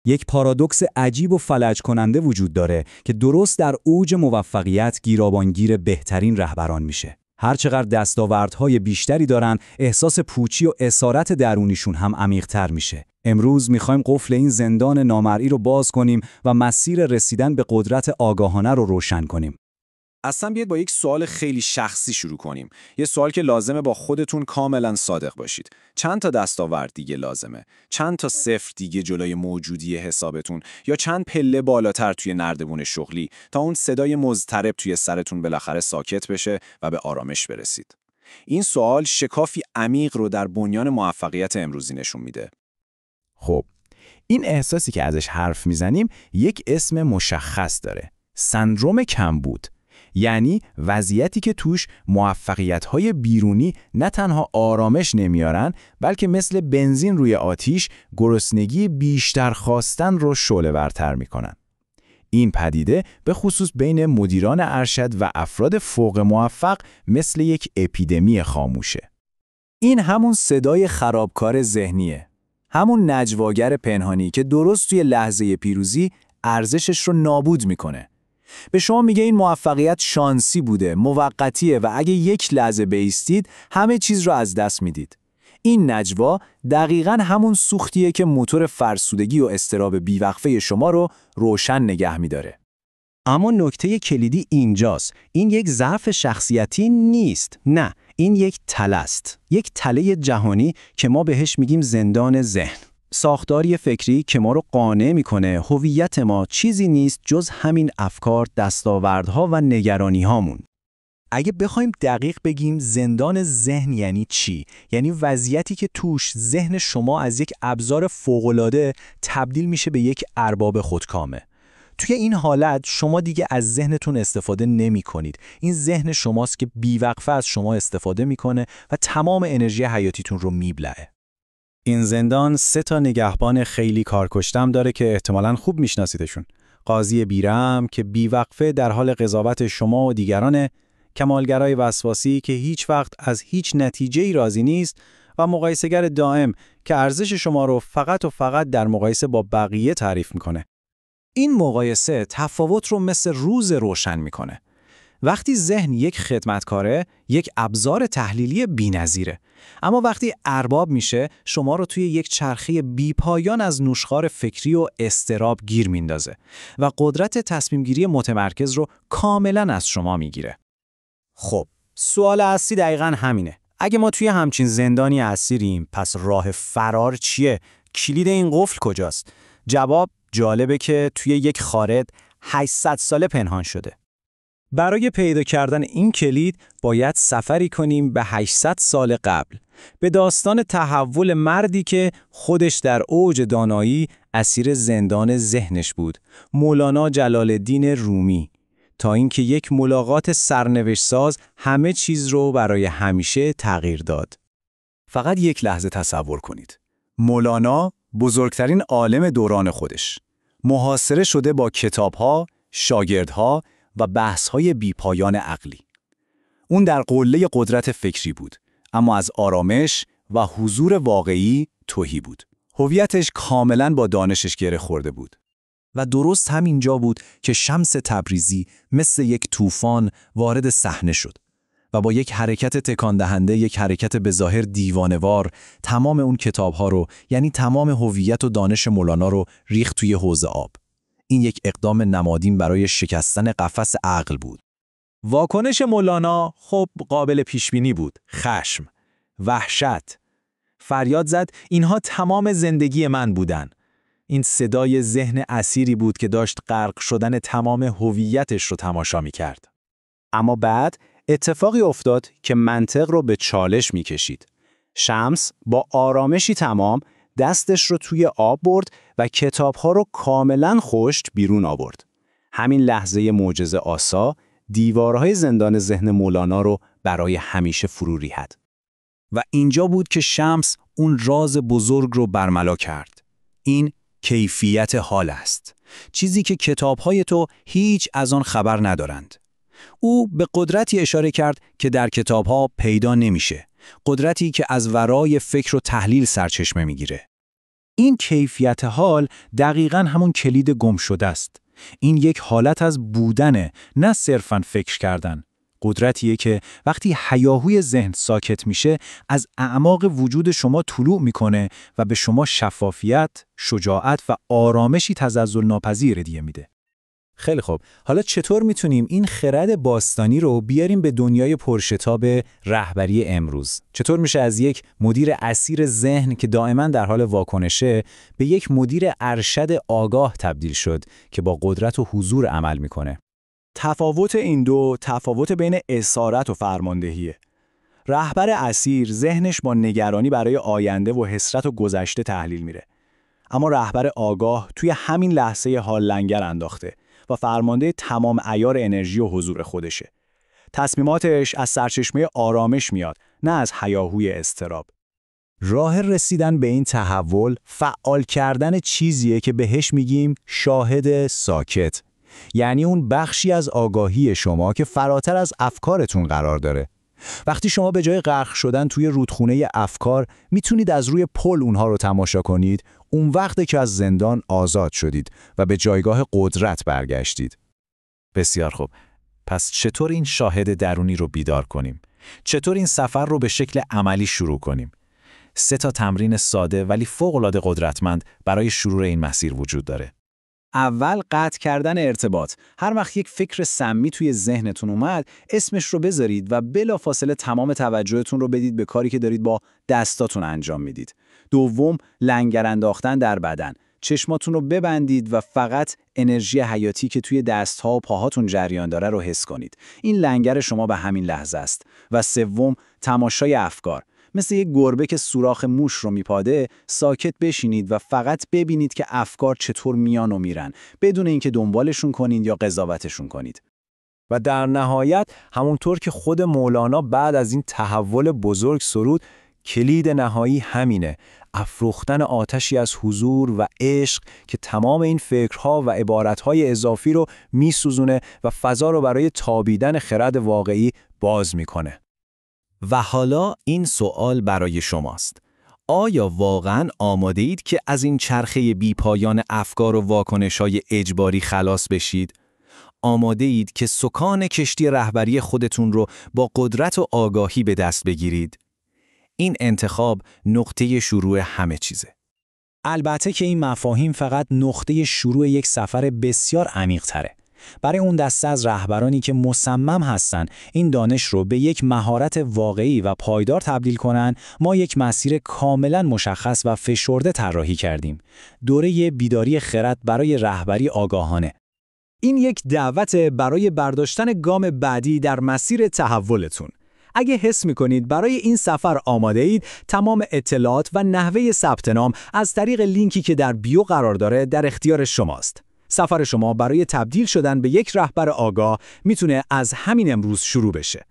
یک پارادوکس عجیب و فلج کننده وجود داره که درست در اوج موفقیت گیرابانگیر بهترین رهبران میشه. هرچقدر دستاوردهای بیشتری دارن، احساس پوچی و اسارت درونیشون هم عمیق‌تر میشه. امروز میخوایم قفل این زندان نامرئی رو باز کنیم و مسیر رسیدن به قدرت آگاهانه رو روشن کنیم. اصلا بیاید با یک سوال خیلی شخصی شروع کنیم. یه سوال که لازمه با خودتون کاملا صادق باشید. چند تا دستاورد دیگه لازمه؟ چند تا صفر دیگه جلوی موجودی حسابتون؟ یا چند پله بالاتر توی نردبون شغلی تا اون صدای مضطرب توی سرتون بالاخره ساکت بشه و به آرامش برسید؟ این سوال شکافی عمیق رو در بنیان موفقیت امروزی نشون میده. خب، این احساسی که ازش حرف میزنیم یک اسم مشخص داره. سندروم کمبود. یعنی وضعیتی که توش موفقیت‌های بیرونی نه تنها آرامش نمیارن، بلکه مثل بنزین روی آتیش گرسنگی بیشتر خواستن رو شعله‌ورتر میکنن. این پدیده به خصوص بین مدیران ارشد و افراد فوق موفق مثل یک اپیدمی خاموشه. این همون صدای خرابکار ذهنیه. همون نجواگر پنهانی که درست توی لحظه پیروزی ارزشش رو نابود میکنه. به شما میگه این موفقیت شانسی بوده، موقتیه و اگه یک لحظه بایستید همه چیز رو از دست میدید. این نجوا دقیقاً همون سوختیه که موتور فرسودگی و اضطراب بیوقفه شما رو روشن نگه میداره. اما نکته کلیدی اینجاست. این یک ضعف شخصیتی نیست. نه، این یک تله است. یک تله جهانی که ما بهش میگیم زندان ذهن. ساختاری فکری که ما رو قانع میکنه هویت ما چیزی نیست جز همین افکار، دستاوردها و نگرانی‌هامون. اگه بخوایم دقیق بگیم زندان ذهن یعنی چی؟ یعنی وضعیتی که توش ذهن شما از یک ابزار فوق‌العاده تبدیل میشه به یک ارباب خودکامه. توی این حالت شما دیگه از ذهنتون استفاده نمی کنید. این ذهن شماست که بیوقفه از شما استفاده میکنه و تمام انرژی حیاتیتون رو میبلعه. این زندان 3 تا نگهبان خیلی کارکشتم داره که احتمالاً خوب میشناسیدشون. قاضی بیرحم که بیوقفه در حال قضاوت شما و دیگرانه، کمالگرای وسواسی که هیچ وقت از هیچ نتیجه‌ای راضی نیست و مقایسه‌گر دائم که ارزش شما رو فقط و فقط در مقایسه با بقیه تعریف میکنه. این مقایسه تفاوت رو مثل روز روشن میکنه. وقتی ذهن یک خدمتکاره، یک ابزار تحلیلی بی‌نظیره. اما وقتی ارباب میشه، شما رو توی یک چرخه بی‌پایان از نوشخوار فکری و اضطراب گیر میندازه و قدرت تصمیم‌گیری متمرکز رو کاملاً از شما میگیره. خب، سوال اصلی دقیقاً همینه. اگه ما توی همچین زندانی اسیریم، پس راه فرار چیه؟ کلید این قفل کجاست؟ جواب جالبه که توی یک خارد 800 ساله پنهان شده. برای پیدا کردن این کلید باید سفری کنیم به 800 سال قبل، به داستان تحول مردی که خودش در اوج دانایی اسیر زندان ذهنش بود، مولانا جلال‌الدین رومی، تا اینکه یک ملاقات سرنوشت‌ساز همه چیز رو برای همیشه تغییر داد. فقط یک لحظه تصور کنید. مولانا بزرگترین عالم دوران خودش، محاصره شده با کتاب‌ها، شاگردها و بحث‌های بی‌پایان عقلی. اون در قله قدرت فکری بود، اما از آرامش و حضور واقعی تهی بود. هویتش کاملاً با دانشش گره خورده بود. و درست همینجا بود که شمس تبریزی مثل یک طوفان وارد صحنه شد و با یک حرکت تکان دهنده، یک حرکت به ظاهر دیوانه‌وار، تمام اون کتاب‌ها رو، یعنی تمام هویت و دانش مولانا رو ریخت توی حوض آب. این یک اقدام نمادین برای شکستن قفس عقل بود. واکنش مولانا خب قابل پیشبینی بود. خشم، وحشت، فریاد زد اینها تمام زندگی من بودن. این صدای ذهن اسیری بود که داشت غرق شدن تمام هویتش رو تماشا می‌کرد. اما بعد اتفاقی افتاد که منطق رو به چالش می‌کشید. شمس با آرامشی تمام دستش رو توی آب برد و کتاب‌ها رو کاملاً خشک بیرون آورد. همین لحظه معجزه آسا دیوارهای زندان ذهن مولانا رو برای همیشه فرو ریخت. و اینجا بود که شمس اون راز بزرگ رو برملا کرد. این کیفیت حال است. چیزی که کتاب‌های تو هیچ از آن خبر ندارند. او به قدرتی اشاره کرد که در کتاب‌ها پیدا نمیشه. قدرتی که از ورای فکر و تحلیل سرچشمه میگیره. این کیفیت حال دقیقاً همون کلید گم شده است. این یک حالت از بودنه، نه صرفاً فکر کردن. قدرتیه که وقتی هیاهوی ذهن ساکت میشه، از اعماق وجود شما طلوع میکنه و به شما شفافیت، شجاعت و آرامشی تزلزل ناپذیر هدیه میده. خیلی خوب. حالا چطور میتونیم این خرد باستانی رو بیاریم به دنیای پرشتاب رهبری امروز؟ چطور میشه از یک مدیر اسیر ذهن که دائما در حال واکنشه به یک مدیر ارشد آگاه تبدیل شد که با قدرت و حضور عمل میکنه؟ تفاوت این دو تفاوت بین اسارت و فرماندهیه. رهبر اسیر ذهنش با نگرانی برای آینده و حسرت و گذشته تحلیل میره. اما رهبر آگاه توی همین لحظه حال لنگر انداخته و فرمانده تمام عیار انرژی و حضور خودشه. تصمیماتش از سرچشمه آرامش میاد، نه از هیاهوی اضطراب. راه رسیدن به این تحول فعال کردن چیزیه که بهش میگیم شاهد ساکت. یعنی اون بخشی از آگاهی شما که فراتر از افکارتون قرار داره. وقتی شما به جای غرق شدن توی رودخونه افکار میتونید از روی پل اونها رو تماشا کنید، اون وقته که از زندان آزاد شدید و به جایگاه قدرت برگشتید. بسیار خوب. پس چطور این شاهد درونی رو بیدار کنیم؟ چطور این سفر رو به شکل عملی شروع کنیم؟ 3 تمرین ساده ولی فوق‌العاده قدرتمند برای شروع این مسیر وجود داره. اول قطع کردن ارتباط. هر وقت یک فکر سمی توی ذهنتون اومد، اسمش رو بذارید و بلافاصله تمام توجهتون رو بدید به کاری که دارید با دستاتون انجام میدید. دوم، لنگر انداختن در بدن. چشماتون رو ببندید و فقط انرژی حیاتی که توی دست‌ها و پاهاتون جریان داره رو حس کنید. این لنگر شما به همین لحظه است. و سوم، تماشای افکار. مثل یک گربه که سوراخ موش رو میپاده، ساکت بشینید و فقط ببینید که افکار چطور میان و میرن، بدون اینکه دنبالشون کنید یا قضاوتشون کنید. و در نهایت همونطور که خود مولانا بعد از این تحول بزرگ سرود، کلید نهایی همینه، افروختن آتشی از حضور و عشق که تمام این فکرها و عبارتهای اضافی رو میسوزونه و فضا رو برای تابیدن خرد واقعی باز میکنه. و حالا این سوال برای شماست. آیا واقعاً آماده اید که از این چرخه بیپایان افکار و واکنش‌های اجباری خلاص بشید؟ آماده اید که سکان کشتی رهبری خودتون رو با قدرت و آگاهی به دست بگیرید؟ این انتخاب نقطه شروع همه چیزه. البته که این مفاهیم فقط نقطه شروع یک سفر بسیار عمیق تره. برای اون دسته از رهبرانی که مصمم هستن این دانش رو به یک مهارت واقعی و پایدار تبدیل کنن، ما یک مسیر کاملا مشخص و فشرده طراحی کردیم. دوره بیداری خرد برای رهبری آگاهانه. این یک دعوت برای برداشتن گام بعدی در مسیر تحولتون. اگه حس می‌کنید برای این سفر آماده اید، تمام اطلاعات و نحوه ثبت نام از طریق لینکی که در بیو قرار داره در اختیار شماست. سفر شما برای تبدیل شدن به یک رهبر آگاه میتونه از همین امروز شروع بشه.